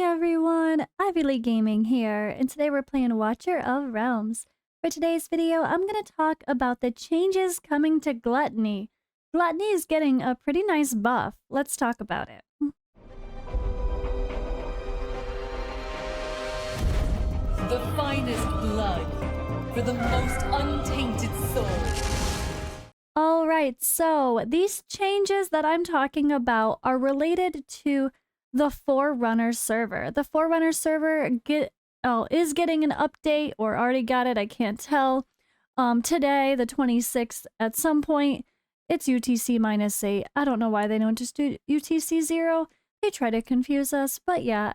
everyone, Ivy League Gaming here, and today we're playing Watcher of Realms. For today's video, I'm going to talk about the changes coming to Gluttony. Gluttony is getting a pretty nice buff. Let's talk about it. The finest blood for the most untainted soul. Alright, so these changes that I'm talking about are related to the Forerunner Server. The Forerunner Server is getting an update, or already got it, I can't tell. Today, the 26th, at some point, it's UTC -8. I don't know why they don't just do UTC 0. They try to confuse us, but yeah.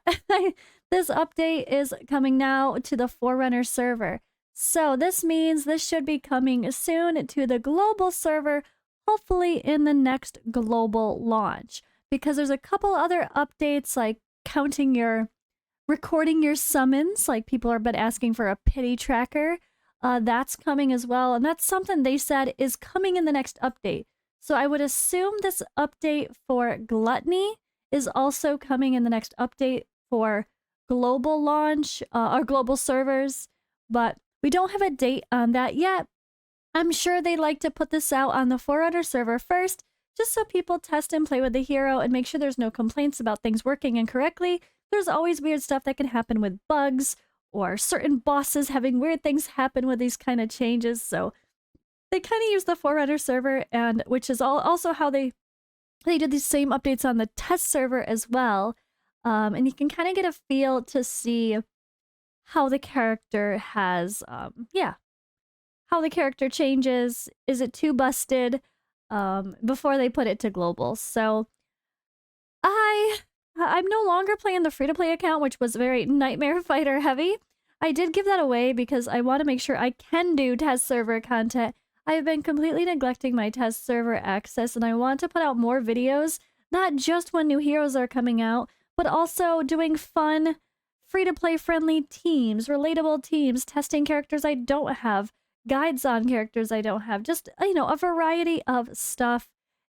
This update is coming now to the Forerunner Server. So this means this should be coming soon to the global server, hopefully in the next global launch. Because there's a couple other updates like recording your summons, like people have been asking for a pity tracker. That's coming as well, and that's something they said is coming in the next update. So I would assume this update for Gluttony is also coming in the next update for global launch, or global servers, but we don't have a date on that yet. I'm sure they like to put this out on the Forerunner server first, just so people test and play with the hero and make sure there's no complaints about things working incorrectly. There's always weird stuff that can happen with bugs or certain bosses having weird things happen with these kind of changes. So they kind of use the Forerunner server, and which is also how they did these same updates on the test server as well. And you can kind of get a feel to see how the character has, how the character changes. Is it too busted? Before they put it to global. So I'm no longer playing the free-to-play account, which was very Nightmare Fighter heavy. I did give that away because I want to make sure I can do test server content. I have been completely neglecting my test server access, and I want to put out more videos, not just when new heroes are coming out, but also doing fun, free-to-play friendly teams, relatable teams, testing characters I don't have, guides on characters I don't have, just, a variety of stuff.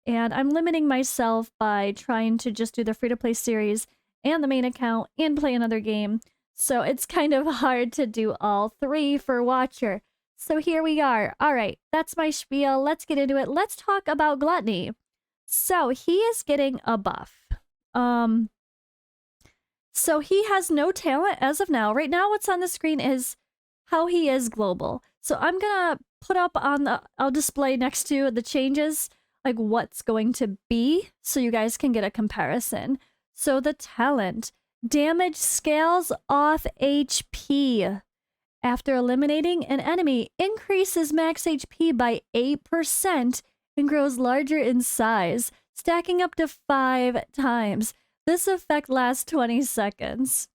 And I'm limiting myself by trying to just do the free-to-play series and the main account and play another game. So it's kind of hard to do all three for Watcher. So here we are. All right, that's my spiel. Let's get into it. Let's talk about Gluttony. So he is getting a buff. So he has no talent as of now. Right now what's on the screen is how he is global. So I'm gonna put up on I'll display next to the changes, like what's going to be, so you guys can get a comparison. So the talent, damage scales off HP. After eliminating an enemy, increases max HP by 8% and grows larger in size, stacking up to 5 times. This effect lasts 20 seconds.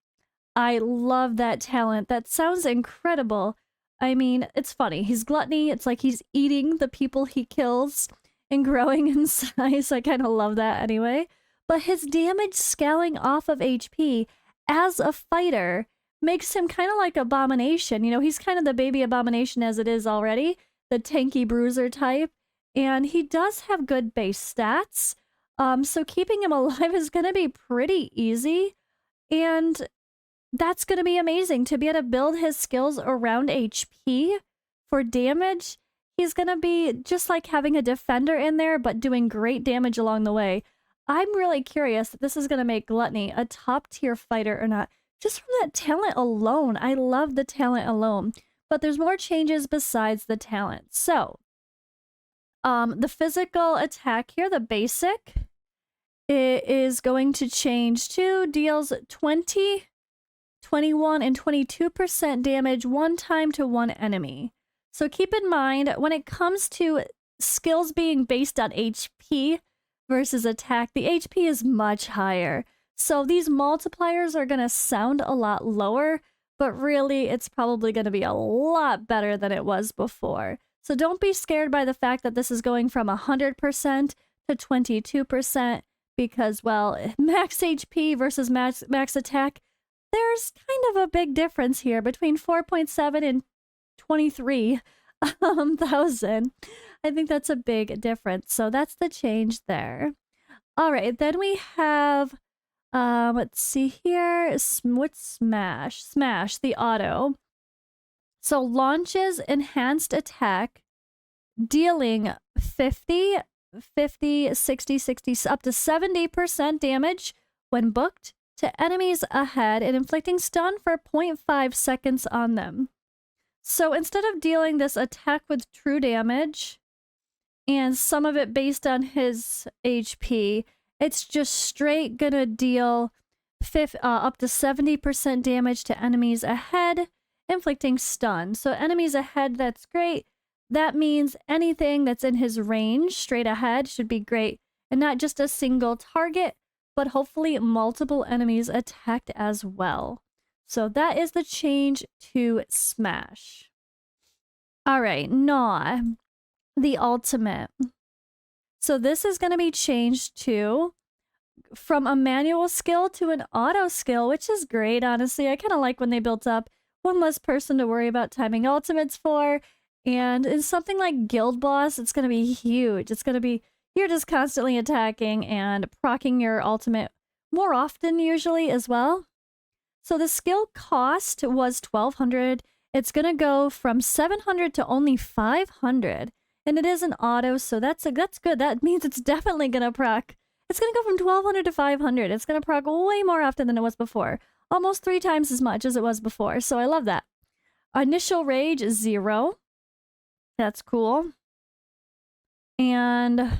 I love that talent. That sounds incredible. I mean, it's funny. He's Gluttony. It's like he's eating the people he kills and growing in size. I kind of love that anyway. But his damage scaling off of HP as a fighter makes him kind of like Abomination. He's kind of the baby Abomination as it is already, the tanky bruiser type. And he does have good base stats. So keeping him alive is going to be pretty easy. And that's going to be amazing to be able to build his skills around HP for damage. He's going to be just like having a defender in there, but doing great damage along the way. I'm really curious if this is going to make Gluttony a top tier fighter or not. Just from that talent alone. I love the talent alone. But there's more changes besides the talent. So, the physical attack here, the basic, it is going to change to deals 20, 21, and 22% damage one time to one enemy. So keep in mind, when it comes to skills being based on HP versus attack, the HP is much higher. So these multipliers are going to sound a lot lower, but really it's probably going to be a lot better than it was before. So don't be scared by the fact that this is going from 100% to 22%, because, well, max HP versus max attack, there's kind of a big difference here between 4.7 and 23,000. I think that's a big difference. So that's the change there. All right, then we have Let's see here. What's Smash? Smash, the auto. So launches enhanced attack, dealing 50, 50, 60, 60, up to 70% damage when booked to enemies ahead and inflicting stun for 0.5 seconds on them. So instead of dealing this attack with true damage, and some of it based on his HP, it's just straight gonna deal up to 70% damage to enemies ahead, inflicting stun. So enemies ahead, that's great. That means anything that's in his range straight ahead should be great. And not just a single target, but hopefully multiple enemies attacked as well. So that is the change to Smash. All right, Gnaw, the ultimate. So this is going to be changed to from a manual skill to an auto skill, which is great, honestly. I kind of like when they built up one less person to worry about timing ultimates for. And in something like Guild Boss, it's going to be huge. It's going to be, you're just constantly attacking and proccing your ultimate more often usually as well. So the skill cost was 1,200. It's going to go from 700 to only 500. And it is an auto, so that's good. That means it's definitely going to proc. It's going to go from 1,200 to 500. It's going to proc way more often than it was before. Almost 3 times as much as it was before, so I love that. Initial rage is 0. That's cool. And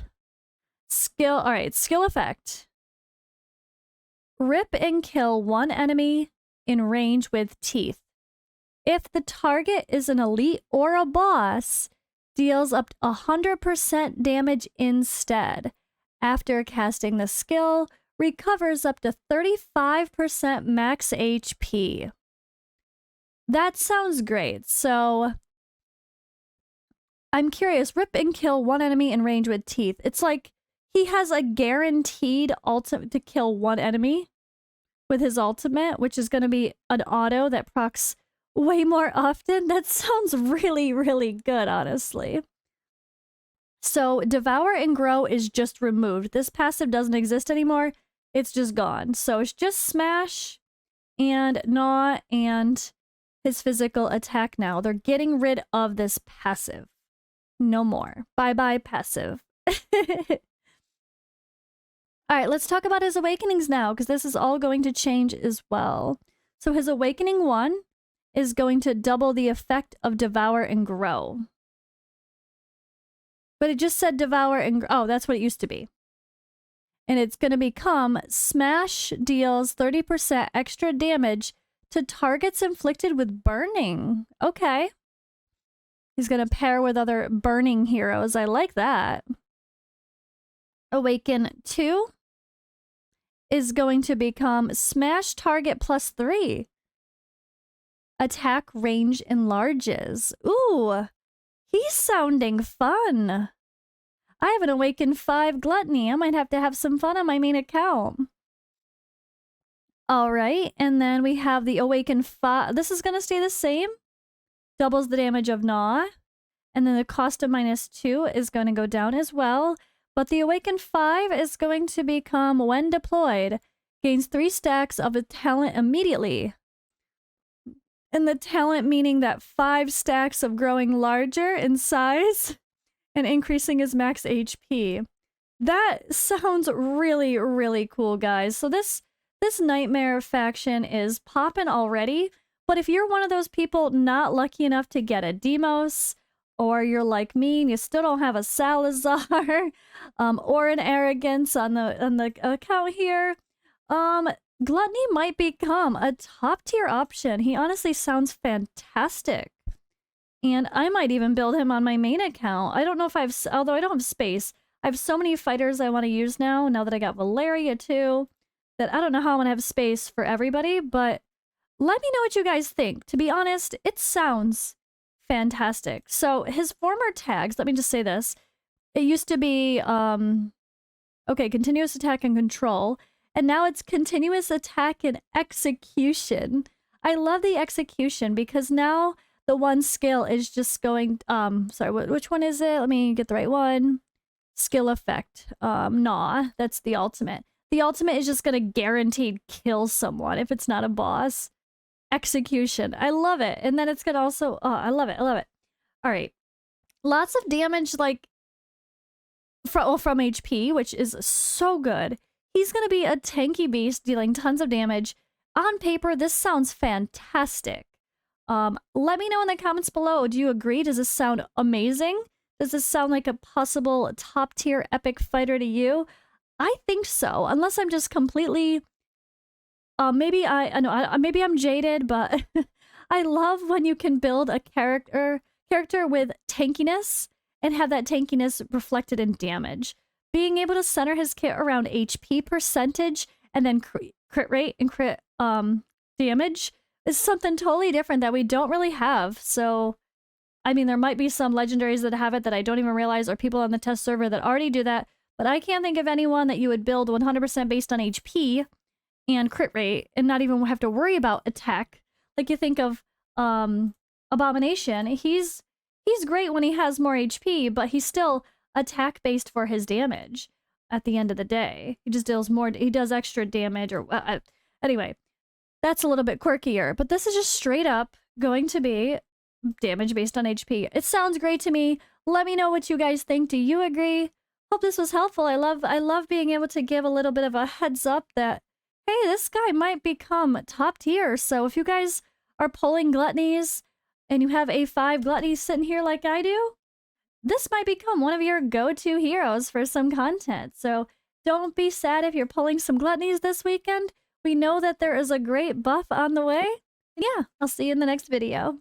skill, all right, skill effect. Rip and kill one enemy in range with teeth. If the target is an elite or a boss, deals up to 100% damage instead. After casting the skill, recovers up to 35% max HP. That sounds great. So I'm curious, rip and kill one enemy in range with teeth. It's like he has a guaranteed ultimate to kill one enemy with his ultimate, which is going to be an auto that procs way more often. That sounds really, really good, honestly. So Devour and Grow is just removed. This passive doesn't exist anymore. It's just gone. So it's just Smash and Gnaw and his physical attack now. They're getting rid of this passive. No more. Bye-bye passive. All right, let's talk about his awakenings now, because this is all going to change as well. So his Awakening 1 is going to double the effect of Devour and Grow. But it just said Devour and Grow. Oh, that's what it used to be. And it's going to become Smash deals 30% extra damage to targets inflicted with burning. Okay. He's going to pair with other burning heroes. I like that. Awaken 2 is going to become Smash target plus 3. Attack range enlarges. Ooh, he's sounding fun. I have an Awaken 5 Gluttony. I might have to have some fun on my main account. All right, and then we have the Awaken 5. This is going to stay the same. Doubles the damage of Gnaw. And then the cost of -2 is going to go down as well. But the Awaken 5 is going to become, when deployed, gains 3 stacks of a talent immediately. And the talent meaning that 5 stacks of growing larger in size and increasing his max HP. That sounds really, really cool, guys. So this Nightmare faction is popping already. But if you're one of those people not lucky enough to get a Demos, or you're like me and you still don't have a Salazar, or an Arrogance on the account here, Gluttony might become a top tier option. He honestly sounds fantastic. And I might even build him on my main account. I don't know if although I don't have space, I have so many fighters I want to use now that I got Valeria too, that I don't know how I'm going to have space for everybody, but let me know what you guys think. To be honest, it sounds fantastic. So his former tags, let me just say this. It used to be, okay, continuous attack and control. And now it's continuous attack and execution. I love the execution because now the one skill is just going, sorry, which one is it? Let me get the right one. Skill effect. Gnaw, that's the ultimate. The ultimate is just gonna guaranteed kill someone if it's not a boss. Execution. I love it. And then it's gonna also... Oh, I love it. I love it. All right. Lots of damage, like, from HP, which is so good. He's gonna be a tanky beast dealing tons of damage. On paper, this sounds fantastic. Let me know in the comments below. Do you agree? Does this sound amazing? Does this sound like a possible top-tier epic fighter to you? I think so, unless I'm just completely... maybe maybe I'm jaded, but I love when you can build a character with tankiness and have that tankiness reflected in damage. Being able to center his kit around HP percentage and then crit rate and crit damage is something totally different that we don't really have. So, I mean, there might be some legendaries that have it that I don't even realize, or people on the test server that already do that, but I can't think of anyone that you would build 100% based on HP and crit rate and not even have to worry about attack. Like you think of Abomination, he's great when he has more HP, but he's still attack based for his damage at the end of the day. He just deals more, he does extra damage or anyway, that's a little bit quirkier, but this is just straight up going to be damage based on HP. It sounds great to me. Let me know what you guys think. Do you agree? Hope this was helpful. I love being able to give a little bit of a heads up that, hey, this guy might become top tier. So if you guys are pulling gluttonies and you have A5 gluttonies sitting here like I do, this might become one of your go-to heroes for some content. So don't be sad if you're pulling some gluttonies this weekend. We know that there is a great buff on the way. Yeah, I'll see you in the next video.